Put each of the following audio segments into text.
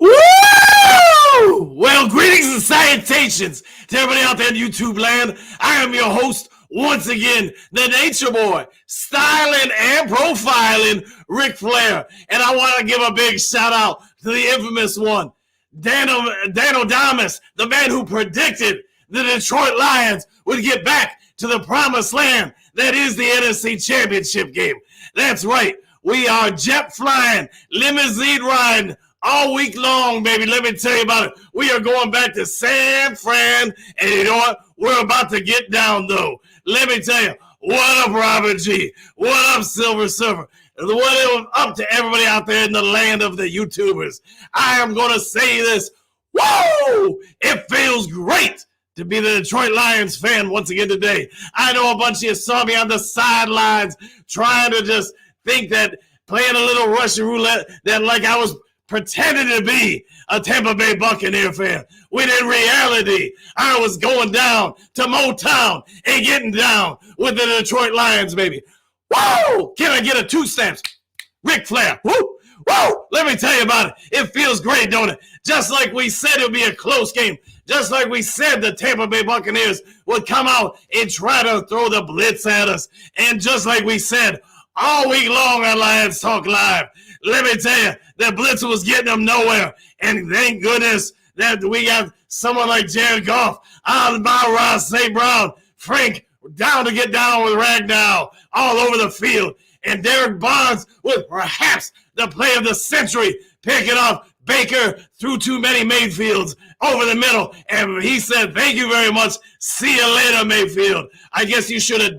Woo! Well, greetings and salutations to everybody out there in YouTube land. I am your host once again, the Nature Boy, styling and profiling Ric Flair. And I want to give a big shout out to the infamous one, Dan Adamas, the man who predicted the Detroit Lions would get back to the promised land that is the NFC Championship game. That's right. We are jet flying, limousine riding, all week long, baby. Let me tell you about it. We are going back to San Fran, and you know what? We're about to get down, though. Let me tell you, what up, Robert G? What up, Silver Surfer? What up to everybody out there in the land of the YouTubers? I am going to say this. Whoa! It feels great to be the Detroit Lions fan once again today. I know a bunch of you saw me on the sidelines trying to just think that playing a little Russian roulette that like I was pretending to be a Tampa Bay Buccaneer fan, when in reality, I was going down to Motown and getting down with the Detroit Lions, baby. Whoa! Can I get a two stamps? Ric Flair. Woo! Whoa! Let me tell you about it. It feels great, don't it? Just like we said it would be a close game. Just like we said the Tampa Bay Buccaneers would come out and try to throw the blitz at us. And just like we said all week long on Lions Talk Live, let me tell you, that blitz was getting them nowhere. And thank goodness that we got someone like Jared Goff, Amon-Ra St. Brown, Frank down to get down with Ragnow all over the field. And Derek Barnes with perhaps the play of the century, picking off Baker through too many Mayfields over the middle. And he said, thank you very much. See you later, Mayfield. I guess you should have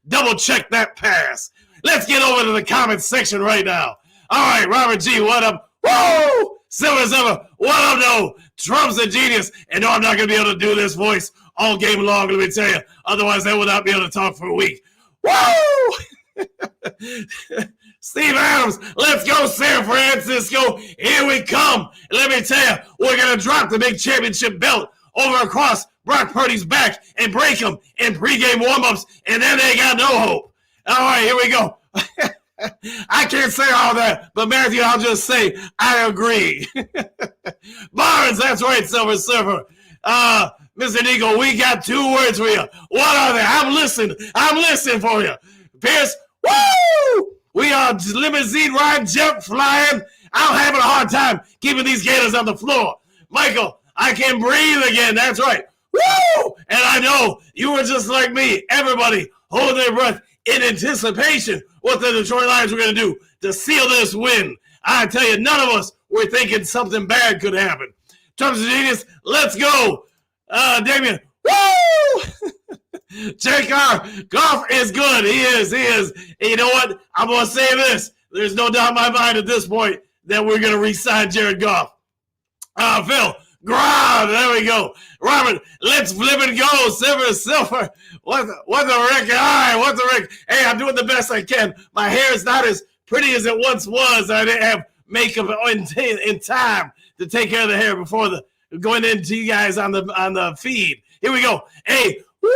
double-checked that pass. Let's get over to the comments section right now. All right, Robert G, what up? Whoa! Silver, what up, no? Trump's a genius. And no, I'm not going to be able to do this voice all game long, let me tell you. Otherwise, I would not be able to talk for a week. Whoa! Steve Adams, let's go San Francisco. Here we come. Let me tell you, we're going to drop the big championship belt over across Brock Purdy's back and break him in pregame warm-ups, and then they got no hope. All right, here we go. I can't say all that, but Matthew, I'll just say I agree. Barnes, that's right, Silver Surfer. Mr. Nico, we got two words for you. What are they? I'm listening for you. Pierce, woo! We are limousine ride, jet flying. I'm having a hard time keeping these Gators on the floor. Michael, I can breathe again. That's right. Woo! And I know you were just like me. Everybody holding their breath in anticipation what the Detroit Lions were going to do to seal this win. I tell you, none of us were thinking something bad could happen. Trump's a genius. Let's go. Damian, woo! JK, Goff is good. He is. And you know what? I'm going to say this. There's no doubt in my mind at this point that we're going to re-sign Jared Goff. Phil, Grob, there we go. Robert, let's flip and go. Silver. What the Rick? All right, what the Rick? Hey, I'm doing the best I can. My hair is not as pretty as it once was. I didn't have makeup in time to take care of the hair before going into you guys on the feed. Here we go. Hey, woo!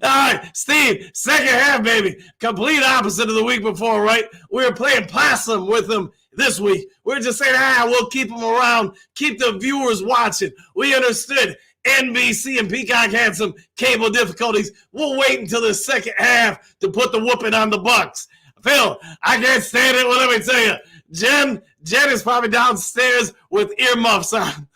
All right, Steve, second half, baby. Complete opposite of the week before, right? We were playing possum with them this week. We're just saying, we'll keep them around, keep the viewers watching. We understood NBC and Peacock had some cable difficulties. We'll wait until the second half to put the whooping on the Bucks. Phil, I can't stand it. Well, let me tell you, Jen is probably downstairs with earmuffs on.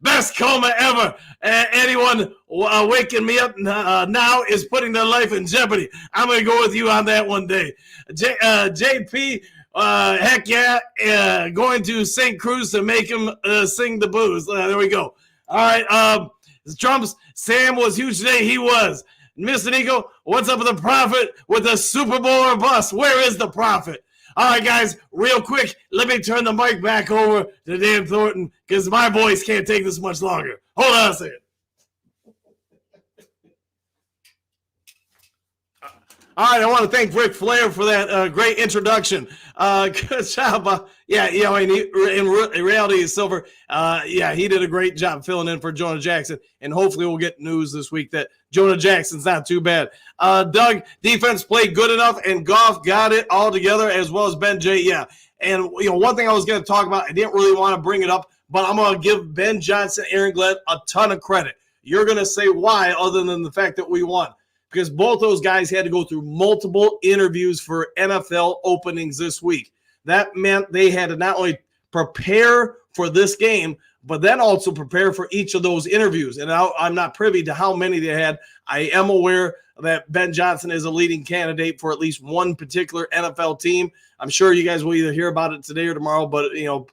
Best coma ever. Anyone waking me up now is putting their life in jeopardy. I'm going to go with you on that one day. JP, heck yeah, going to St. Cruz to make him sing the blues. There we go. All right, Trump's Sam was huge today. He was. Mr. Nico, what's up with the Prophet with the Super Bowl or bust? Where is the Prophet? All right, guys, real quick, let me turn the mic back over to Dan Thornton because my voice can't take this much longer. Hold on a second. All right, I want to thank Ric Flair for that great introduction. Good job. In reality, Silver, he did a great job filling in for Jonah Jackson, and hopefully we'll get news this week that Jonah Jackson's not too bad. Doug, defense played good enough, and Goff got it all together, as well as Ben J. Yeah, and one thing I was going to talk about, I didn't really want to bring it up, but I'm going to give Ben Johnson, Aaron Glenn a ton of credit. You're going to say why, other than the fact that we won. Because both those guys had to go through multiple interviews for NFL openings this week. That meant they had to not only prepare for this game, but then also prepare for each of those interviews. And I'm not privy to how many they had. I am aware that Ben Johnson is a leading candidate for at least one particular NFL team. I'm sure you guys will either hear about it today or tomorrow, but it'll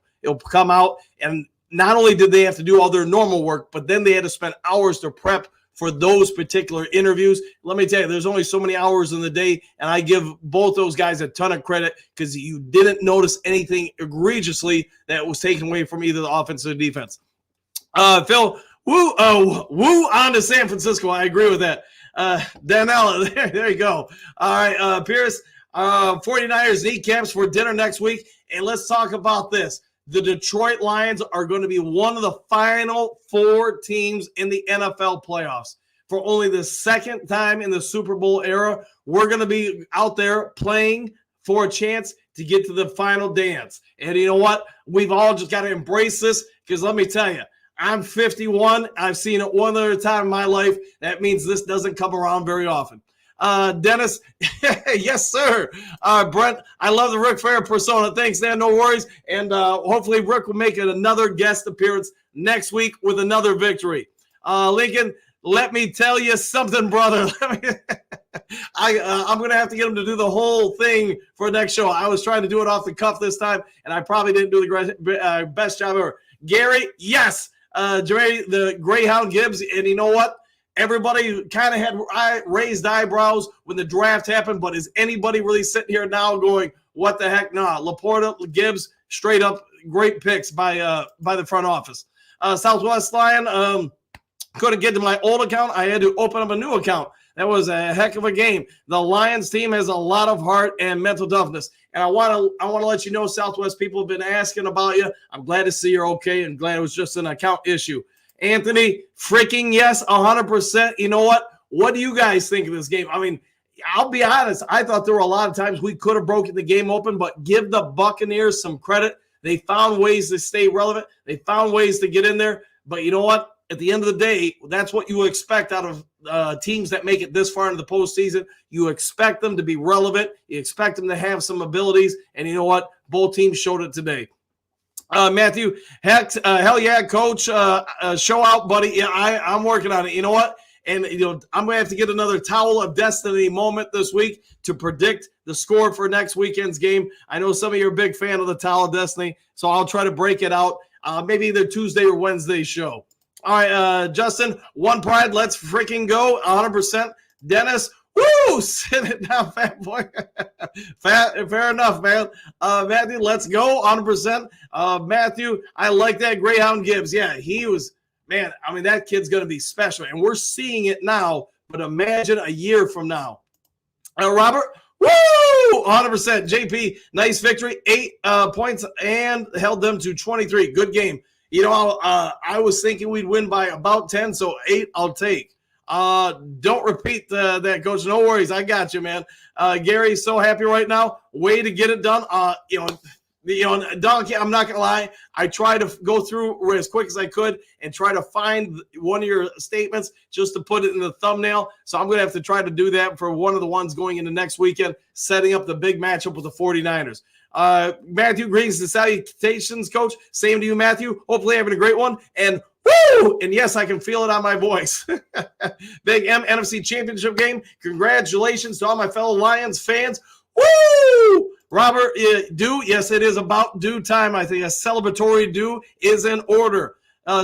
come out. And not only did they have to do all their normal work, but then they had to spend hours to prep for those particular interviews. Let me tell you, there's only so many hours in the day, and I give both those guys a ton of credit because you didn't notice anything egregiously that was taken away from either the offense or the defense. Phil, woo on to San Francisco. I agree with that. Danella, there you go. All right, Pierce, 49ers need camps for dinner next week, and let's talk about this. The Detroit Lions are going to be one of the final 4 teams in the NFL playoffs. For only the second time in the Super Bowl era, we're going to be out there playing for a chance to get to the final dance. And you know what? We've all just got to embrace this because let me tell you, I'm 51. I've seen it one other time in my life. That means this doesn't come around very often. Dennis, yes, sir. Brent, I love the Ric Flair persona. Thanks, Dan. No worries. And hopefully Rick will make it another guest appearance next week with another victory. Lincoln, let me tell you something, brother. I'm going to have to get him to do the whole thing for next show. I was trying to do it off the cuff this time, and I probably didn't do the best job ever. Gary, yes. Jerry, the Greyhound Gibbs, and you know what? Everybody kind of had raised eyebrows when the draft happened, but is anybody really sitting here now going, what the heck? Nah, Laporta, Gibbs, straight up great picks by the front office. Southwest Lion, couldn't get to my old account. I had to open up a new account. That was a heck of a game. The Lions team has a lot of heart and mental toughness. And I want to let you know, Southwest people have been asking about you. I'm glad to see you're okay and glad it was just an account issue. Anthony, freaking yes, 100%. You know what? What do you guys think of this game? I mean, I'll be honest. I thought there were a lot of times we could have broken the game open, but give the Buccaneers some credit. They found ways to stay relevant. They found ways to get in there. But you know what? At the end of the day, that's what you expect out of teams that make it this far into the postseason. You expect them to be relevant. You expect them to have some abilities. And you know what? Both teams showed it today. Matthew, hell yeah, coach. Show out, buddy. Yeah, I'm working on it. You know what? And I'm going to have to get another Towel of Destiny moment this week to predict the score for next weekend's game. I know some of you are a big fan of the Towel of Destiny, so I'll try to break it out maybe either Tuesday or Wednesday show. All right, Justin, one pride. Let's freaking go. 100%. Dennis, woo! Sit it down, fat boy. Fair enough, man. Matthew, let's go. 100%. Matthew, I like that Greyhound Gibbs. Yeah, he was, man, I mean, that kid's going to be special. And we're seeing it now, but imagine a year from now. Robert, woo! 100%. JP, nice victory. 8 points and held them to 23. Good game. I was thinking we'd win by about 10, so 8 I'll take. Don't repeat that, Coach. No worries. I got you, man. Gary, so happy right now. Way to get it done. Donkey, I'm not going to lie. I tried to go through as quick as I could and try to find one of your statements just to put it in the thumbnail. So I'm going to have to try to do that for one of the ones going into next weekend, setting up the big matchup with the 49ers. Matthew, greetings and salutations, Coach. Same to you, Matthew. Hopefully having a great one. And woo! And yes, I can feel it on my voice. Big M NFC Championship game. Congratulations to all my fellow Lions fans. Woo! Robert, yes, it is about due time. I think a celebratory due is in order.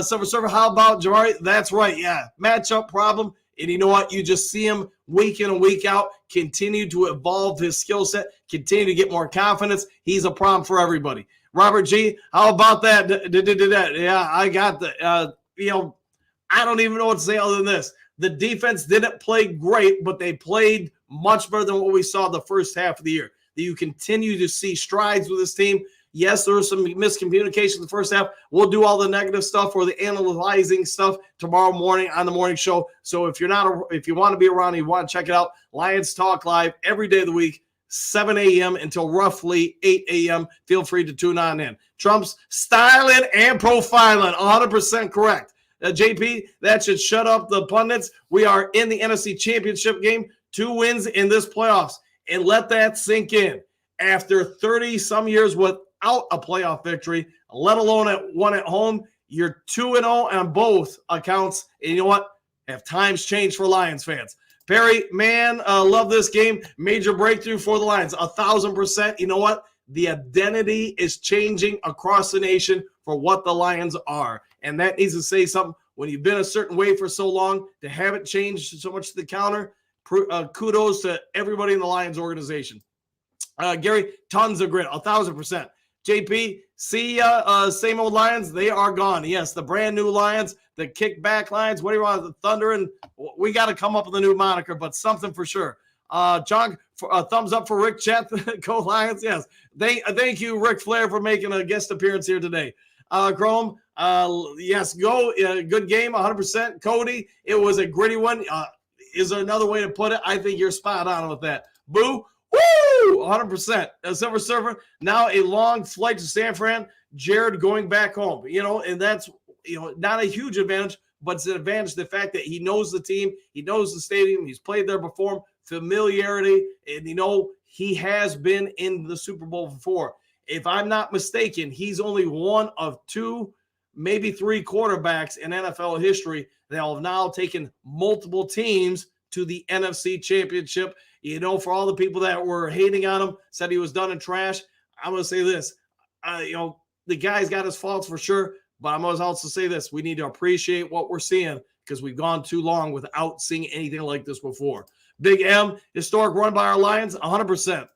Silver Surfer, how about Jabari? That's right, yeah. Matchup problem. And you know what? You just see him week in and week out continue to evolve his skill set, continue to get more confidence. He's a problem for everybody. Robert G., how about that? Yeah, I got that. I don't even know what to say other than this. The defense didn't play great, but they played much better than what we saw the first half of the year. You continue to see strides with this team. Yes, there was some miscommunication in the first half. We'll do all the negative stuff or the analyzing stuff tomorrow morning on the morning show. So if you want to be around, you want to check it out, Lions Talk Live every day of the week, 7 a.m. until roughly 8 a.m. Feel free to tune on in. Trump's styling and profiling, 100% correct. JP, that should shut up the pundits. We are in the NFC Championship game, 2 wins in this playoffs, and let that sink in. After 30-some years without a playoff victory, let alone one at home, you're 2-0 on both accounts. And you know what? Have times changed for Lions fans. Perry, man, love this game. Major breakthrough for the Lions, 1,000%. You know what? The identity is changing across the nation for what the Lions are. And that needs to say something. When you've been a certain way for so long, to have it changed so much to the counter, kudos to everybody in the Lions organization. Gary, tons of grit, 1,000%. JP, see ya, same old Lions, they are gone. Yes, the brand new Lions, the kickback Lions, what do you want, the Thunder, and we got to come up with a new moniker, but something for sure. John, thumbs up for Rick Chet, go Lions, yes. Thank you, Ric Flair, for making a guest appearance here today. Chrome, yes, go, good game, 100%. Cody, it was a gritty one. Is there another way to put it? I think you're spot on with that. Boo, woo, 100%. Silver Surfer, now a long flight to San Fran. Jared going back home, and that's, not a huge advantage, but it's an advantage, the fact that he knows the team, he knows the stadium, he's played there before, familiarity, and, he has been in the Super Bowl before. If I'm not mistaken, he's only one of 2, maybe 3 quarterbacks in NFL history that have now taken multiple teams to the NFC Championship. For all the people that were hating on him, said he was done in trash, I'm going to say this. The guy's got his faults for sure, but I'm going to also say this. We need to appreciate what we're seeing because we've gone too long without seeing anything like this before. Big M, historic run by our Lions, 100%.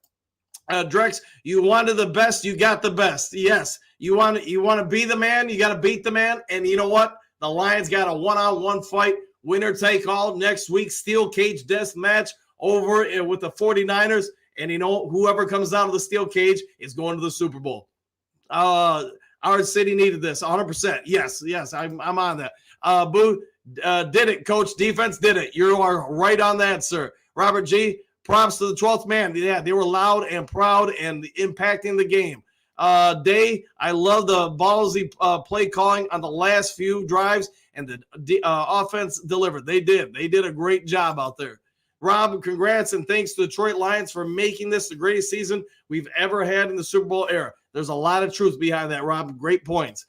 Drex, you wanted the best, you got the best. Yes, you want to be the man, you got to beat the man. And you know what? The Lions got a one-on-one fight, winner take all next week, steel cage death match over with the 49ers. And whoever comes out of the steel cage is going to the Super Bowl. Our city needed this, 100%. Yes, I'm on that. Boo, did it, coach. Defense did it. You are right on that, sir. Robert G., props to the 12th man. Yeah, they were loud and proud and impacting the game. Day, I love the ballsy play calling on the last few drives, and the offense delivered. They did a great job out there. Rob, congrats and thanks to the Detroit Lions for making this the greatest season we've ever had in the Super Bowl era. There's a lot of truth behind that, Rob. Great points.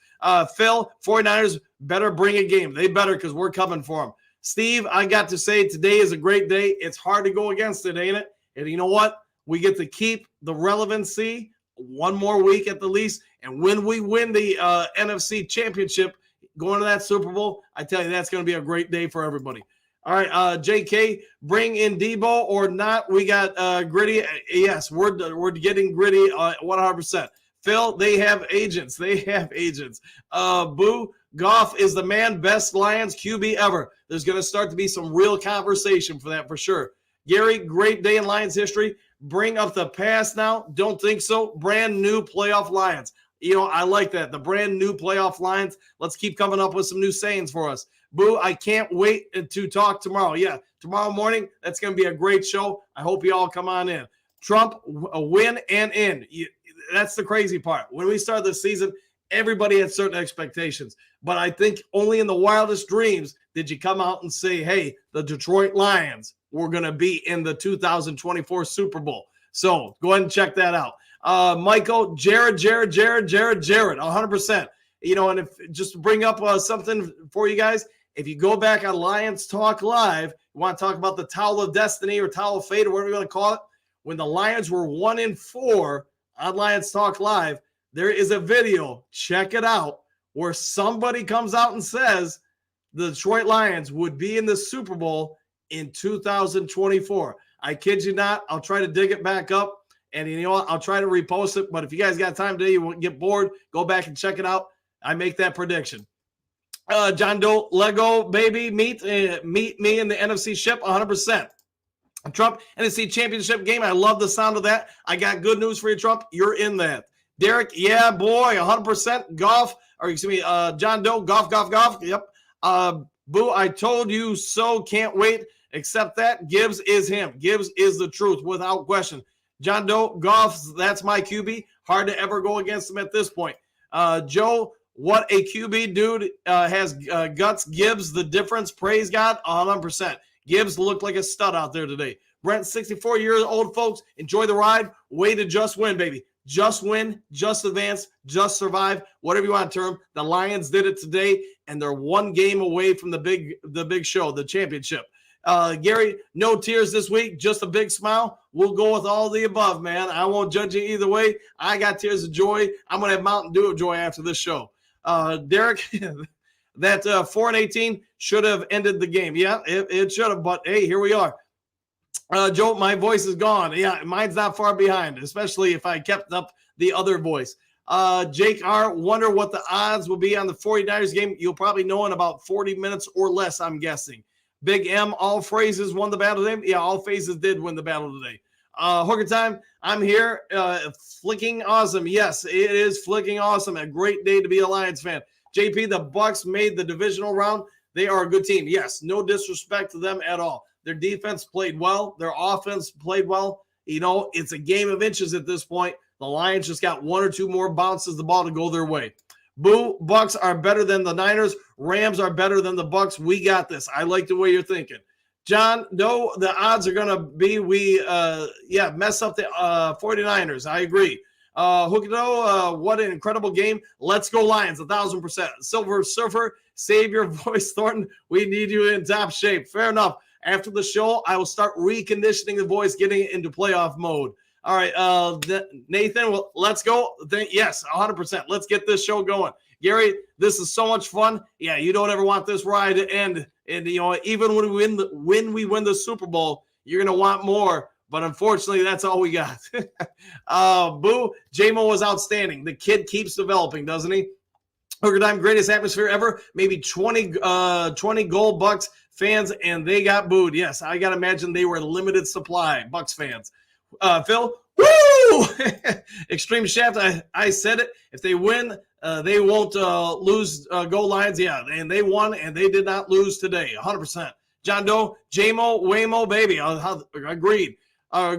Phil, 49ers better bring a game. They better, because we're coming for them. Steve, I got to say today is a great day. It's hard to go against it, ain't it? And you know what? We get to keep the relevancy one more week at the least. And when we win the NFC Championship, going to that Super Bowl, I tell you, that's going to be a great day for everybody. All right, JK, bring in Debo or not. We got gritty. Yes, we're getting gritty 100%. Phil, they have agents. Boo, Goff is the man, best Lions QB ever. There's going to start to be some real conversation for that for sure. Gary, great day in Lions history. Bring up the past now. Don't think so. Brand new playoff Lions. I like that. The brand new playoff Lions. Let's keep coming up with some new sayings for us. Boo, I can't wait to talk tomorrow. Yeah, tomorrow morning, that's going to be a great show. I hope you all come on in. Trump, a win and in. That's the crazy part. When we started this season, everybody had certain expectations. But I think only in the wildest dreams did you come out and say, hey, the Detroit Lions were going to be in the 2024 Super Bowl. So go ahead and check that out. Michael, Jared, 100%. And if just to bring up something for you guys, if you go back on Lions Talk Live, you want to talk about the Towel of Destiny or Towel of Fate or whatever you want to call it, when the Lions were 1-4 on Lions Talk Live, there is a video, check it out, where somebody comes out and says the Detroit Lions would be in the Super Bowl in 2024. I kid you not. I'll try to dig it back up, and you know what? I'll try to repost it. But if you guys got time today, you won't get bored, go back and check it out. I make that prediction. John Doe, Lego, baby, meet me in the NFC ship 100%. Trump, NFC Championship game. I love the sound of that. I got good news for you, Trump. You're in that. Derek, yeah, boy, 100%. Golf, or excuse me, John Doe, golf. Yep. Boo, I told you so. Can't wait. Except that Gibbs is him. Gibbs is the truth without question. John Doe, golf, that's my QB. Hard to ever go against him at this point. Joe, what a QB dude has guts. Gibbs, the difference. Praise God, 100%. Gibbs looked like a stud out there today. Brent, 64 years old, folks. Enjoy the ride. Way to just win, baby. Just win, just advance, just survive, whatever you want to term. The Lions did it today, and they're one game away from the big show, the championship. Gary, no tears this week, just a big smile. We'll go with all the above, man. I won't judge you either way. I got tears of joy. I'm going to have Mountain Dew of joy after this show. Derek, that 4-18 should have ended the game. Yeah, it should have, but hey, here we are. Joe, my voice is gone. Yeah, mine's not far behind, especially if I kept up the other voice. Jake R., wonder what the odds will be on the 49ers game. You'll probably know in about 40 minutes or less, I'm guessing. Big M, all phrases won the battle today. Yeah, all phases did win the battle today. Hooker time, I'm here. Flicking awesome. Yes, it is flicking awesome. A great day to be a Lions fan. JP, the Bucs made the divisional round. They are a good team. Yes, no disrespect to them at all. Their defense played well. Their offense played well. You know, it's a game of inches at this point. The Lions just got one or two more bounces the ball to go their way. Boo, Bucs are better than the Niners. Rams are better than the Bucs. We got this. I like the way you're thinking. John, no, the odds are going to be mess up the 49ers. I agree. Hookado, what an incredible game. Let's go Lions, 1,000%. Silver Surfer, save your voice, Thornton. We need you in top shape. Fair enough. After the show, I will start reconditioning the voice, getting it into playoff mode. All right, Nathan, well, let's go. Yes, 100%. Let's get this show going. Gary, this is so much fun. Yeah, you don't ever want this ride to end. And, you know, even when we win the Super Bowl, you're going to want more. But unfortunately, that's all we got. Boo, J-Mo was outstanding. The kid keeps developing, doesn't he? Hooker Time, greatest atmosphere ever. Maybe 20 gold Bucks fans, and they got booed. Yes, I got to imagine they were limited supply, Bucks fans. Phil, woo! Extreme Shaft, I said it. If they win, they won't lose. Go Lions, yeah, and they won, and they did not lose today, 100%. John Doe, J-Mo, Waymo, baby, agreed.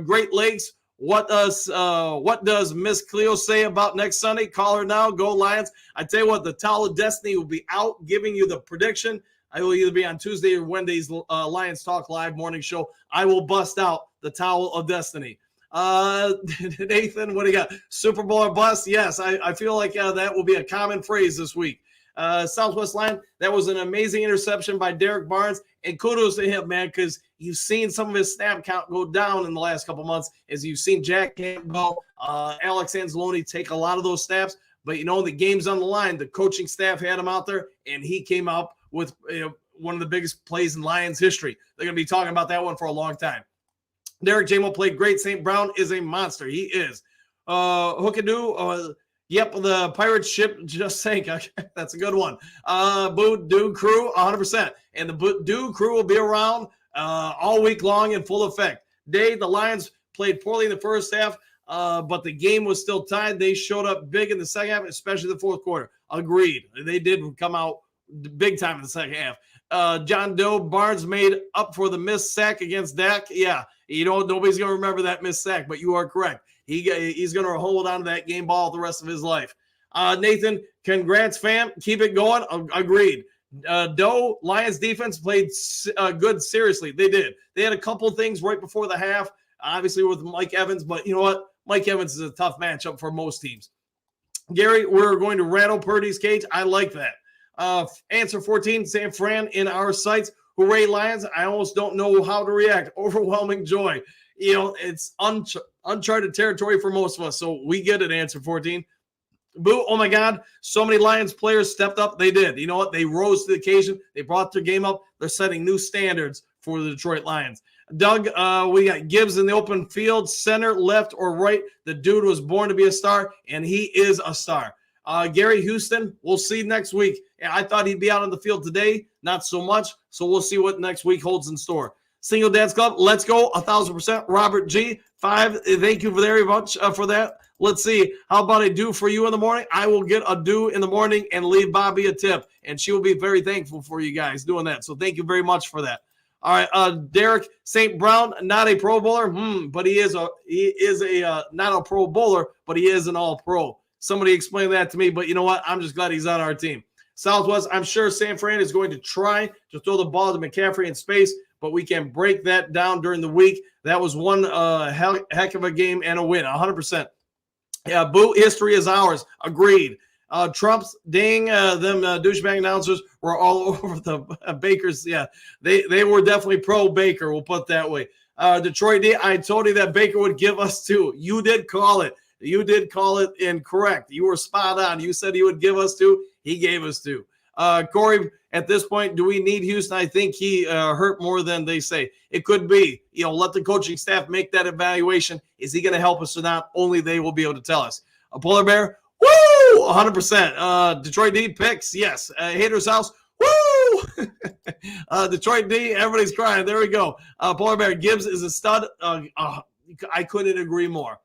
Great Lakes, what does Miss Cleo say about next Sunday? Call her now, go Lions. I tell you what, the Towel of Destiny will be out giving you the prediction. I will either be on Tuesday or Wednesday's Lions Talk Live morning show. I will bust out the Towel of Destiny. Nathan, what do you got? Super Bowl or bust? Yes, I feel like that will be a common phrase this week. Southwest Line, that was an amazing interception by Derek Barnes, and kudos to him, man, because you've seen some of his snap count go down in the last couple months as you've seen Jack Campbell, Alex Anzalone take a lot of those snaps, but, you know, the game's on the line. The coaching staff had him out there, and he came up with one of the biggest plays in Lions history. They're going to be talking about that one for a long time. Derek J-Mo played great. St. Brown is a monster. He is. Hookadoo, yep, the pirate ship just sank. That's a good one. Boo Doo crew, 100%. And the Doo crew will be around all week long in full effect. The Lions played poorly in the first half, but the game was still tied. They showed up big in the second half, especially the fourth quarter. Agreed. They did come out big time in the second half. John Doe, Barnes made up for the missed sack against Dak. Yeah, you know, nobody's going to remember that missed sack, but you are correct. He's going to hold on to that game ball the rest of his life. Nathan, congrats, fam. Keep it going. Agreed. Doe, Lions defense played good. Seriously, they did. They had a couple things right before the half, obviously with Mike Evans, but you know what? Mike Evans is a tough matchup for most teams. Gary, we're going to rattle Purdy's cage. I like that. Answer 14, San Fran in our sights. Hooray, Lions. I almost don't know how to react. Overwhelming joy. You know, it's uncharted territory for most of us, so we get it, answer 14. Boo, oh my God, so many Lions players stepped up. They did. You know what? They rose to the occasion. They brought their game up. They're setting new standards for the Detroit Lions. Doug, we got Gibbs in the open field, center, left, or right. The dude was born to be a star, and he is a star. Gary Houston, we'll see next week. Yeah, I thought he'd be out on the field today. Not so much. So we'll see what next week holds in store. Single Dance Club, let's go. 1,000%. Robert G. 5. Thank you very much for that. Let's see. How about a do for you in the morning? I will get a do in the morning and leave Bobby a tip. And she will be very thankful for you guys doing that. So thank you very much for that. All right, Derek St. Brown, not a Pro Bowler, but he is a not a Pro Bowler, but he is an All-Pro. Somebody explain that to me, but you know what? I'm just glad he's on our team. Southwest, I'm sure San Fran is going to try to throw the ball to McCaffrey in space, but we can break that down during the week. That was one heck of a game and a win, 100%. Yeah, Boo, history is ours. Agreed. Trump's them douchebag announcers were all over the Bakers. Yeah, they were definitely pro Baker. We'll put it that way. Detroit D, I told you that Baker would give us 2. You did call it. You did call it incorrect. You were spot on. You said he would give us 2. He gave us 2. Corey, at this point, do we need Houston? I think he hurt more than they say. It could be. Let the coaching staff make that evaluation. Is he going to help us or not? Only they will be able to tell us. A Polar Bear, woo, 100%. Detroit D picks, yes. Haters House, woo. Detroit D, everybody's crying. There we go. Polar Bear, Gibbs is a stud. I couldn't agree more.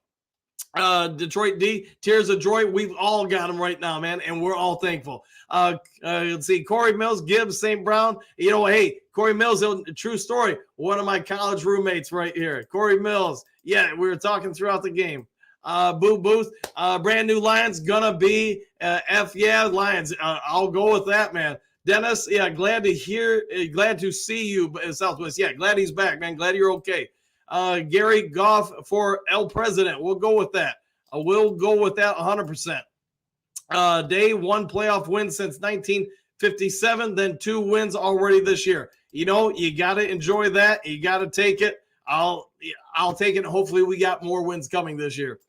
Detroit D, tears of joy. We've all got him right now, man, and we're all thankful. Let's see, Corey Mills, Gibbs, St. Brown. Hey, Corey Mills, a true story. One of my college roommates right here. Corey Mills. Yeah, we were talking throughout the game. Boo Booth, brand new Lions, gonna be Lions. I'll go with that, man. Dennis, yeah, glad to see you in Southwest. Yeah, glad he's back, man. Glad you're okay. Gary Goff for El President. We'll go with that. We'll go with that 100%. Day 1 playoff win since 1957, then 2 wins already this year. You got to enjoy that. You got to take it. I'll take it. Hopefully we got more wins coming this year.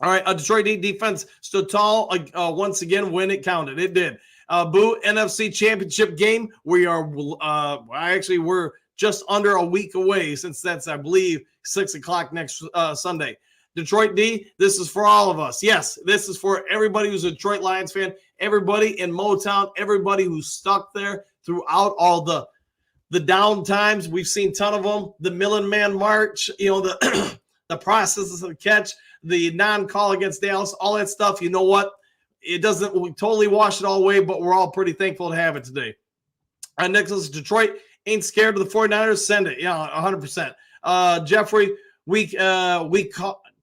All right, Detroit defense stood tall once again when it counted. It did. Boo, NFC Championship game. We're just under a week away since that's, I believe, 6 o'clock next Sunday. Detroit D, this is for all of us. Yes, this is for everybody who's a Detroit Lions fan, everybody in Motown, everybody who's stuck there throughout all the down times. We've seen a ton of them. The Million Man March, the the processes of the catch, the non-call against Dallas, all that stuff. You know what? It doesn't totally wash it all away, but we're all pretty thankful to have it today. Nicholas, Detroit ain't scared of the 49ers. Send it. Yeah, 100%. Jeffrey, we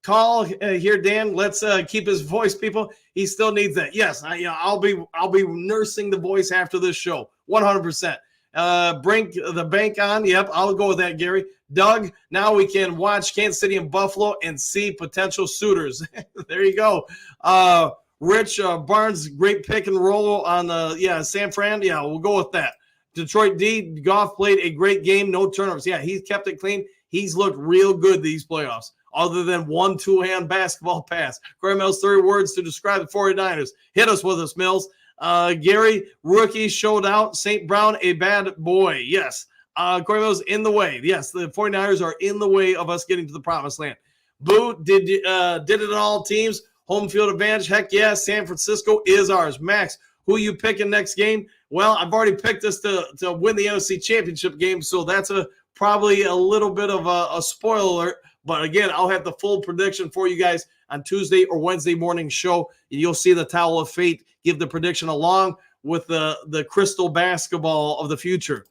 call here, Dan. Let's keep his voice, people. He still needs that. Yes, I'll be nursing the voice after this show. 100%. Bring the bank on. Yep, I'll go with that, Gary. Doug, now we can watch Kansas City and Buffalo and see potential suitors. There you go. Rich Barnes, great pick and roll on San Fran. Yeah, we'll go with that. Detroit D, Goff played a great game, no turnovers. Yeah, he's kept it clean. He's looked real good these playoffs, other than one two-hand basketball pass. Corey Mills, 3 words to describe the 49ers. Hit us with us, Mills. Gary, rookie showed out. St. Brown, a bad boy. Yes. Corey Mills, in the way. Yes, the 49ers are in the way of us getting to the promised land. Boo, did it on all teams. Home field advantage. Heck yeah, San Francisco is ours. Max, who you picking next game? Well, I've already picked us to win the NFC Championship game, so that's probably a little bit of a spoiler alert. But again, I'll have the full prediction for you guys on Tuesday or Wednesday morning show. You'll see the Towel of Fate give the prediction along with the crystal basketball of the future.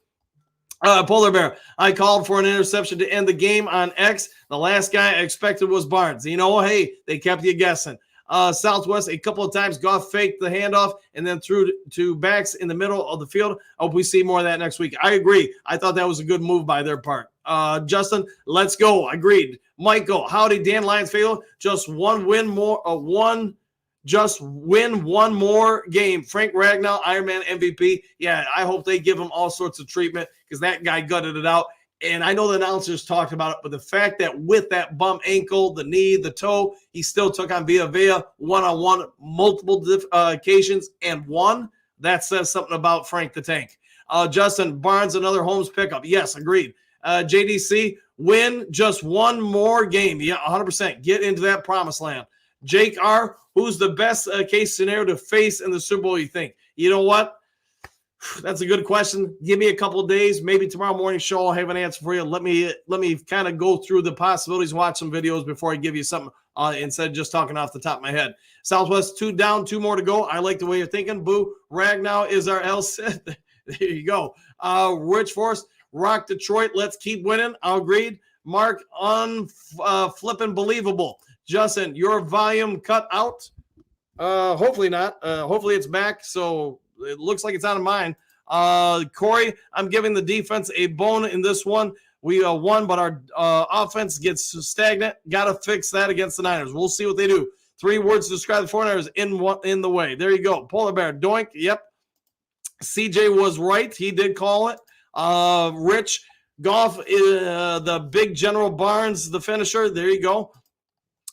Polar Bear, I called for an interception to end the game on X. The last guy I expected was Barnes. Hey, they kept you guessing. Southwest, a couple of times, Goff faked the handoff and then threw to backs in the middle of the field. I hope we see more of that next week. I agree. I thought that was a good move by their part. Justin, let's go. Agreed. Michael, howdy, Dan Lions fail. Just one win more. Just win one more game. Frank Ragnow, Ironman MVP. Yeah, I hope they give him all sorts of treatment because that guy gutted it out. And I know the announcers talked about it, but the fact that with that bum ankle, the knee, the toe, he still took on Villa one-on-one multiple occasions and won, that says something about Frank the Tank. Justin, Barnes, another Holmes pickup. Yes, agreed. JDC, win just one more game. Yeah, 100%. Get into that promised land. Jake R., who's the best case scenario to face in the Super Bowl, you think? You know what? That's a good question. Give me a couple of days. Maybe tomorrow morning show I'll have an answer for you. Let me kind of go through the possibilities, watch some videos before I give you something instead of just talking off the top of my head. Southwest 2 down, 2 more to go. I like the way you're thinking. Boo. Ragnow is our LSIT. There you go. Rich Force, rock Detroit. Let's keep winning. I'll agreed. Mark, flippin' believable. Justin, your volume cut out? Hopefully not. Hopefully it's back. So it looks like it's out of mine. Corey, I'm giving the defense a bone in this one. We won, but our offense gets stagnant. Got to fix that against the Niners. We'll see what they do. 3 words to describe the 49ers in the way. There you go. Polar Bear, doink. Yep. CJ was right. He did call it. Rich, Goff, the big General Barnes, the finisher. There you go.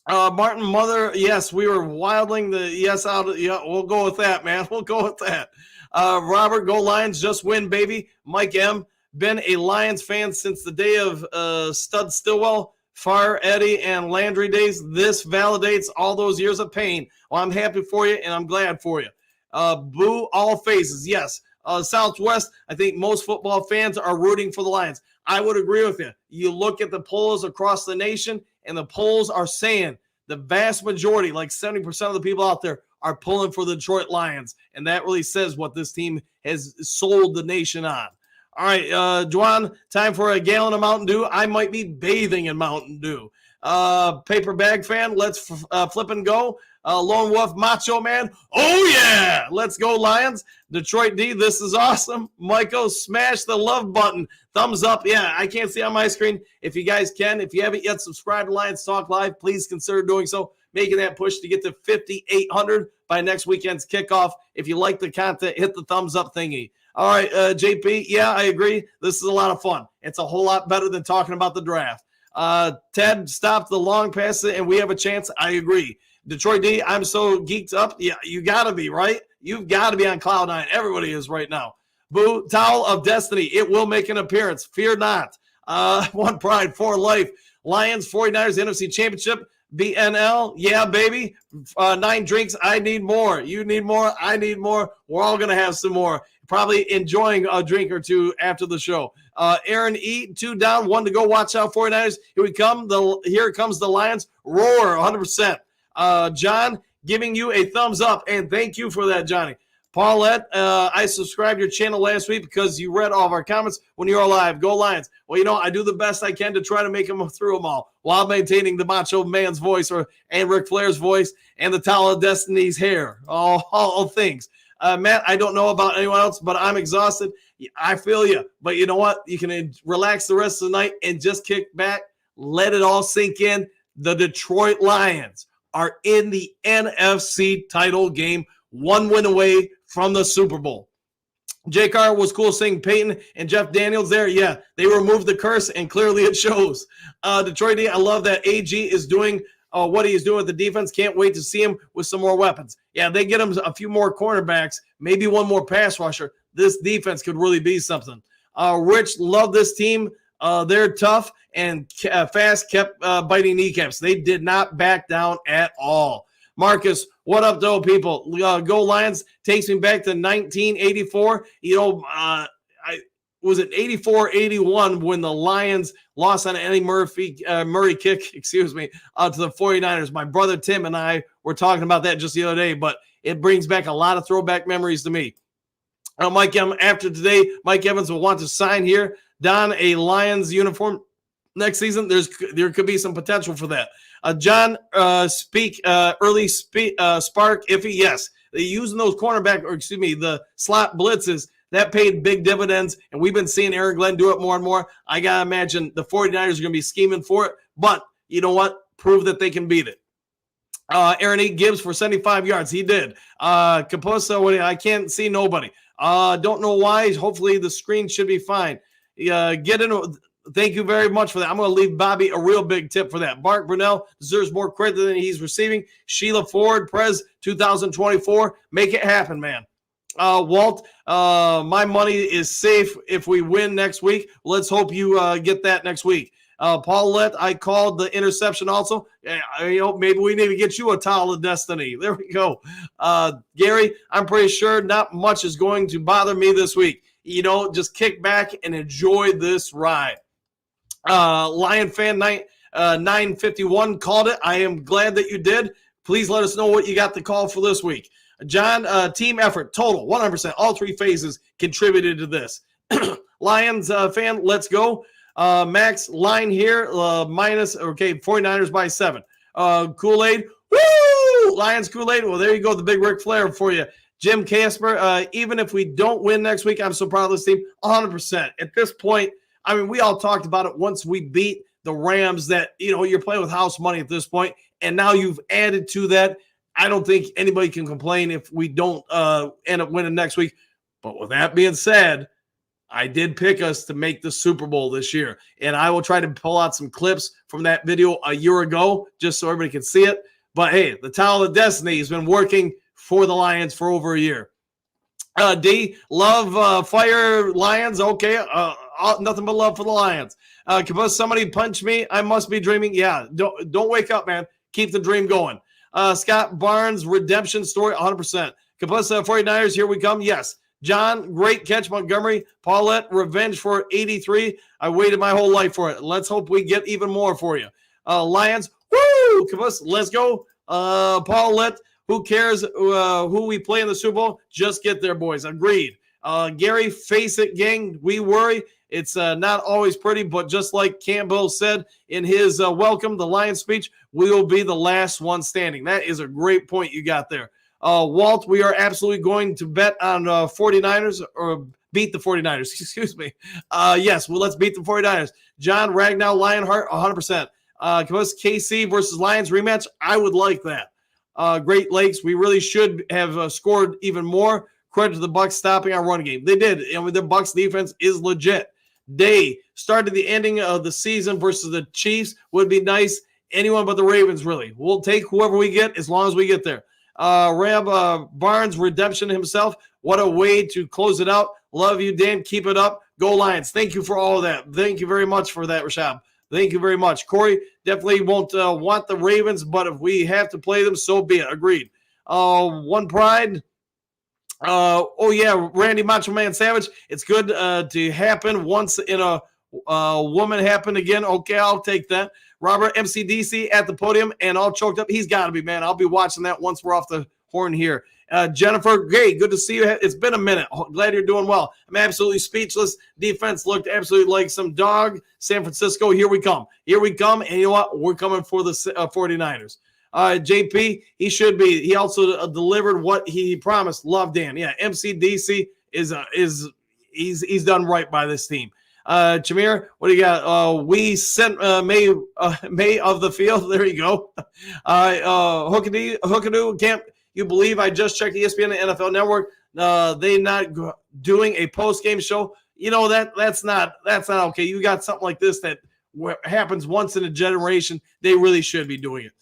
Martin Mother, yes, we were wilding the yes out. Yeah, we'll go with that, man. We'll go with that. Robert, go Lions, just win, baby. Mike M, been a Lions fan since the day of Stud Stillwell, Farr, Eddie, and Landry days. This validates all those years of pain. Well, I'm happy for you, and I'm glad for you. Boo, all phases, yes. Southwest, I think most football fans are rooting for the Lions. I would agree with you. You look at the polls across the nation, and the polls are saying the vast majority, like 70% of the people out there, are pulling for the Detroit Lions. And that really says what this team has sold the nation on. All right, Juan, time for a gallon of Mountain Dew. I might be bathing in Mountain Dew. Paper bag fan, let's flip and go. Lone Wolf Macho Man, oh yeah, let's go Lions. Detroit D, this is awesome. Michael, smash the love button. Thumbs up. Yeah, I can't see on my screen. If you guys can, if you haven't yet subscribed to Lions Talk Live, please consider doing so. Making that push to get to 5,800 by next weekend's kickoff. If you like the content, hit the thumbs up thingy. All right, JP, yeah, I agree. This is a lot of fun. It's a whole lot better than talking about the draft. Ted, stop the long pass and we have a chance. I agree. Detroit D, I'm so geeked up. Yeah, you got to be, right? You've got to be on cloud 9. Everybody is right now. Boo, Towel of Destiny. It will make an appearance. Fear not. One Pride for life. Lions, 49ers, NFC Championship. BNL, yeah, baby. 9 drinks. I need more. You need more. I need more. We're all going to have some more. Probably enjoying a drink or two after the show. Aaron E, 2 down, 1 to go. Watch out, 49ers. Here comes the Lions. Roar, 100%. John, giving you a thumbs up, and thank you for that, Johnny. Paulette, I subscribed your channel last week because you read all of our comments when you were live. Go Lions. Well, I do the best I can to try to make them through them all while maintaining the Macho Man's voice and Ric Flair's voice and the Towel of Destiny's hair. All things. Matt, I don't know about anyone else, but I'm exhausted. I feel you. But you know what? You can relax the rest of the night and just kick back. Let it all sink in. The Detroit Lions are in the NFC title game, 1 win away from the Super Bowl. JCar was cool seeing Peyton and Jeff Daniels there. Yeah, they removed the curse, and clearly it shows. Detroit, I love that AG is doing what he is doing with the defense. Can't wait to see him with some more weapons. Yeah, they get him a few more cornerbacks, maybe one more pass rusher. This defense could really be something. Rich, love this team. They're tough and fast, kept biting kneecaps. They did not back down at all. Marcus, what up, though, people? Go Lions takes me back to 1984. Was it 84-81 when the Lions lost on an Eddie Murray kick, to the 49ers. My brother Tim and I were talking about that just the other day, but it brings back a lot of throwback memories to me. Mike Evans, after today, Mike Evans will want to sign here, don a Lions uniform next season. There could be some potential for that. John, early spark iffy. Yes, they're using those the slot blitzes. That paid big dividends, and we've been seeing Aaron Glenn do it more and more. I got to imagine the 49ers are going to be scheming for it, but you know what? Prove that they can beat it. Aaron E. Gibbs for 75 yards. He did. Caposa, I can't see nobody. Don't know why. Hopefully the screen should be fine. Thank you very much for that. I'm going to leave Bobby a real big tip for that. Mark Brunell deserves more credit than he's receiving. Sheila Ford, Prez 2024. Make it happen, man. Walt, my money is safe if we win next week. Let's hope you get that next week. Paulette, I called the interception also. Maybe we need to get you a towel of destiny. There we go. Gary, I'm pretty sure not much is going to bother me this week. Just kick back and enjoy this ride. Lion fan 951 called it. I am glad that you did. Please let us know what you got the call for this week. John, team effort, total, 100%. All three phases contributed to this. Lions fan, let's go. Max, line here, minus, 49ers by 7. Kool-Aid, woo! Lions Kool-Aid, well, there you go, the big Ric Flair for you. Jim Casper, even if we don't win next week, I'm so proud of this team, 100%. At this point, we all talked about it once we beat the Rams that, you're playing with house money at this point, and now you've added to that. I don't think anybody can complain if we don't end up winning next week. But with that being said, I did pick us to make the Super Bowl this year, and I will try to pull out some clips from that video a year ago just so everybody can see it. But, hey, the Towel of Destiny has been working for the Lions for over a year. D, love fire Lions. Okay, nothing but love for the Lions. Somebody punch me. I must be dreaming. Yeah, don't wake up, man. Keep the dream going. Scott Barnes, redemption story, 100%. Kapusa 49ers, here we come. Yes. John, great catch, Montgomery. Paulette, revenge for 83. I waited my whole life for it. Let's hope we get even more for you. Lions, woo! Kapusa, let's go. Paulette, who cares who we play in the Super Bowl? Just get there, boys. Agreed. Gary, face it, gang. We worry. It's not always pretty, but just like Campbell said in his welcome, the Lions speech, we will be the last one standing. That is a great point you got there. Walt, we are absolutely going to bet on 49ers or beat the 49ers. Excuse me. Yes, well, let's beat the 49ers. John Ragnow, Lionheart, 100%. KC versus Lions rematch. I would like that. Great Lakes, we really should have scored even more. Credit to the Bucs stopping our run game. They did. The Bucs defense is legit. Day started the ending of the season versus the Chiefs would be nice. Anyone but the Ravens, really. We'll take whoever we get as long as we get there. Barnes, redemption himself. What a way to close it out. Love you, Dan. Keep it up. Go Lions. Thank you for all of that. Thank you very much for that, Rashad. Thank you very much. Corey, definitely won't want the Ravens, but if we have to play them, so be it. Agreed. One Pride. Randy Macho Man Savage. It's good to happen once in a woman happen again. Okay, I'll take that. Robert MCDC at the podium and all choked up. He's got to be, man. I'll be watching that once we're off the horn here. Jennifer, great. Good to see you. It's been a minute. Glad you're doing well. I'm absolutely speechless. Defense looked absolutely like some dog. San Francisco, here we come. Here we come. And you know what? We're coming for the 49ers. JP, he should be. He also delivered what he promised. Love Dan. Yeah, MCDC he's done right by this team. Jameer, what do you got? We sent May of the field. There you go. Hookadoo, can't you believe I just checked ESPN and NFL Network? They not doing a post-game show. That's not okay. You got something like this that happens once in a generation. They really should be doing it.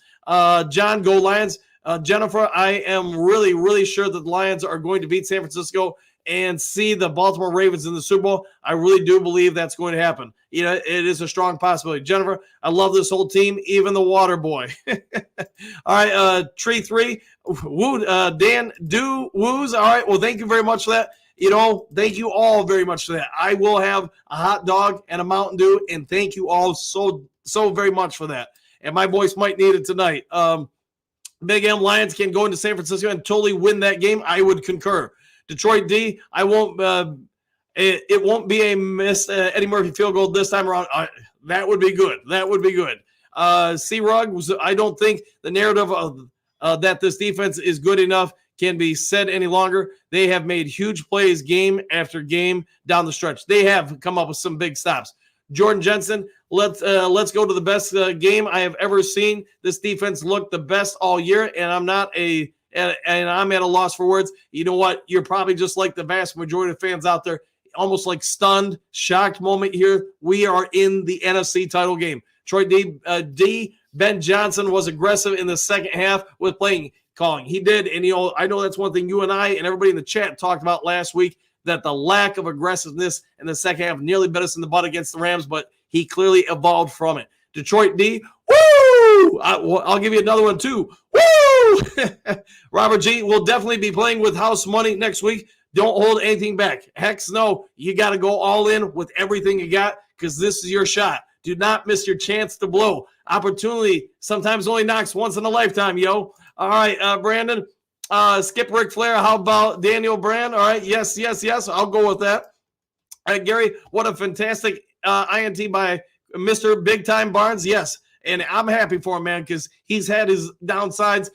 John, go Lions. Jennifer, I am really, really sure that the Lions are going to beat San Francisco and see the Baltimore Ravens in the Super Bowl. I really do believe that's going to happen. It is a strong possibility. Jennifer, I love this whole team, even the water boy. All right, Tree 3, woo, Dan, do woos. All right, well, thank you very much for that. Thank you all very much for that. I will have a hot dog and a Mountain Dew, and thank you all so very much for that. And my voice might need it tonight. Big M Lions can go into San Francisco and totally win that game. I would concur. Detroit D, I won't. It won't be a missed Eddie Murphy field goal this time around. That would be good. That would be good. C-Rug was. I don't think the narrative of that this defense is good enough can be said any longer. They have made huge plays game after game down the stretch. They have come up with some big stops. Jordan Jensen, let's go to the best game I have ever seen. This defense looked the best all year, and I'm at a loss for words. You know what? You're probably just like the vast majority of fans out there, almost like stunned, shocked moment here. We are in the NFC title game. Troy D. Ben Johnson was aggressive in the second half with playing calling. He did, and I know that's one thing you and I and everybody in the chat talked about last week, that the lack of aggressiveness in the second half nearly bit us in the butt against the Rams, but he clearly evolved from it. Detroit D, woo! I'll give you another one too. Woo! Robert G will definitely be playing with house money next week. Don't hold anything back. Heck no, you got to go all in with everything you got because this is your shot. Do not miss your chance to blow. Opportunity sometimes only knocks once in a lifetime, yo. All right, Brandon. Skip Ric Flair. How about Daniel Bryan? All right, yes. I'll go with that. All right, Gary, what a fantastic INT by Mr. Big Time Barnes. Yes, and I'm happy for him, man, because he's had his downsides.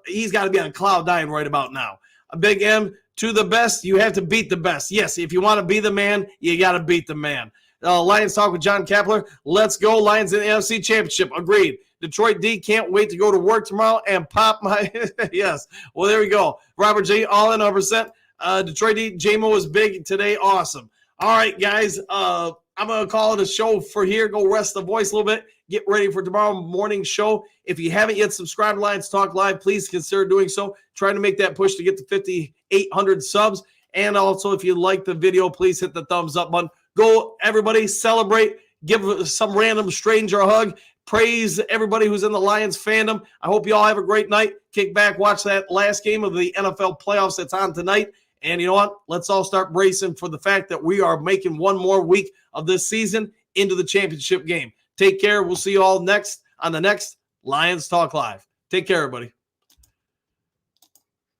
He's got to be on cloud nine right about now. A Big M, to the best, you have to beat the best. Yes, if you want to be the man, you got to beat the man. Lions Talk with John Kepler. Let's go, Lions in the NFC Championship. Agreed. Detroit D, can't wait to go to work tomorrow and pop my – yes. Well, there we go. Robert J, all in 100%. Detroit D, J-Mo is big today. Awesome. All right, guys. I'm going to call it a show for here. Go rest the voice a little bit. Get ready for tomorrow morning show. If you haven't yet subscribed to Lions Talk Live, please consider doing so. Trying to make that push to get to 5,800 subs. And also, if you like the video, please hit the thumbs up button. Go, everybody, celebrate. Give some random stranger a hug. Praise everybody who's in the Lions fandom. I hope you all have a great night. Kick back, watch that last game of the NFL playoffs that's on tonight. And you know what? Let's all start bracing for the fact that we are making one more week of this season into the championship game. Take care. We'll see you all next on the next Lions Talk Live. Take care, everybody.